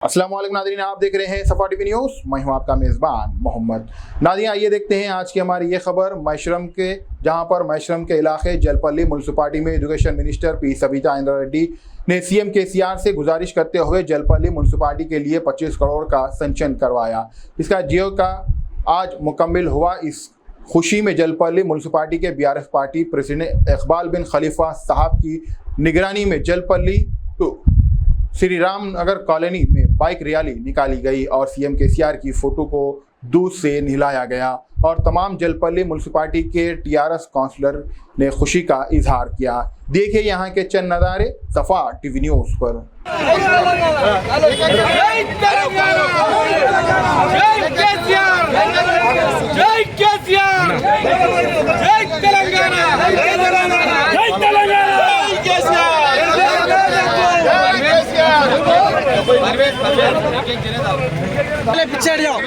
अस्सलाम वालेकुम नाज़रीन, आप देख रहे हैं सफ़ा टीवी न्यूज़। मैं हूं आपका मेज़बान मोहम्मद। नाज़रीन, आइए देखते हैं आज की हमारी ये खबर मैशरम के, जहां पर मैशरम के इलाके जलपल्ली म्युनिसिपालिटी में education minister P Savita Indira Reddy ने सीएम केसीआर से गुजारिश करते हुए जलपल्ली म्युनिसिपालिटी के लिए 25 करोड़ का संचयन करवाया। इसका जियो का आज मुकम्मिल हुआ। इस खुशी में जलपल्ली म्युनिसिपालिटी के BRS party president Iqbal bin Khalifa sahab की निगरानी में जलपल्ली टू श्री राम नगर कॉलोनी में बाइक रैली निकाली गई और सीएम केसीआर की फोटो को दूध से नहलाया गया और तमाम जलपल्ली म्युनिसिपालिटी के टीआरएस काउंसलर ने खुशी का इजहार किया। देखिए यहाँ के चंद नज़ारे सफ़ा टीवी न्यूज़ पर। पिछड़ जाओ।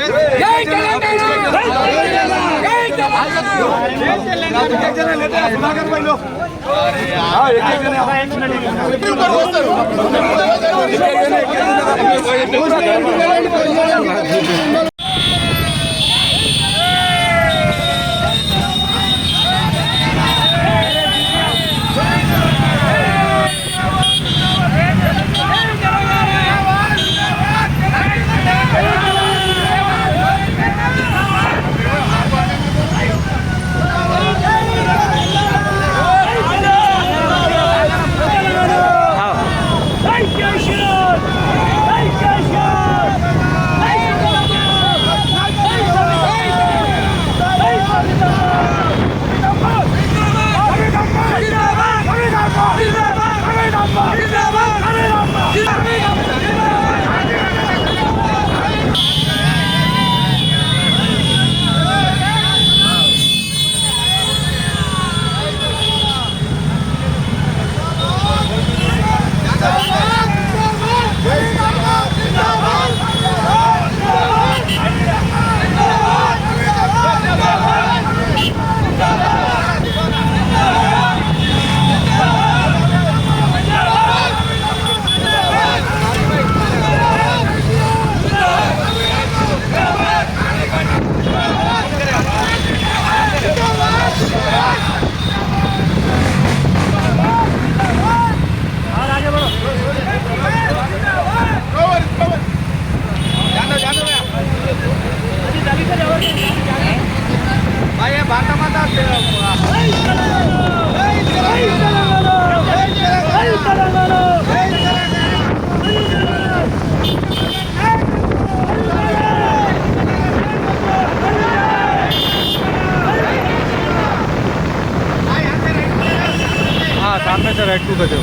सामने से रेड टू बजे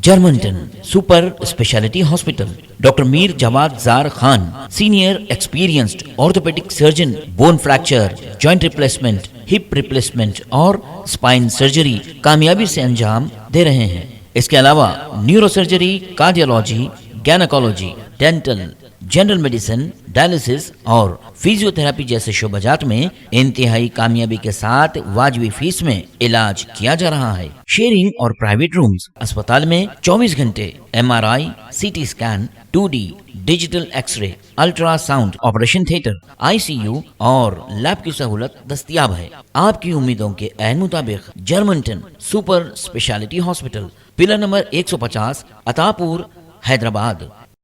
जर्मनटन super speciality hospital, doctor Mir Jawad Jar Khan, senior experienced orthopaedic surgeon, bone fracture, joint replacement, hip replacement और स्पाइन सर्जरी कामयाबी से अंजाम दे रहे हैं। इसके अलावा neuro surgery, cardiology, gynaecology, dental, general medicine, dialysis और फिजियोथेरेपी जैसे शोबाजात में इंतहाई कामयाबी के साथ वाजबी फीस में इलाज किया जा रहा है। शेयरिंग और प्राइवेट रूम्स, अस्पताल में 24 घंटे MRI, CT scan, 2D digital X ray, ultrasound, operation theatre, ICU और लैब की सहूलत दस्तयाब है। आपकी उम्मीदों के ऐन मुताबिक Germanten super speciality hospital, pillar number 150, Attapur, Hyderabad.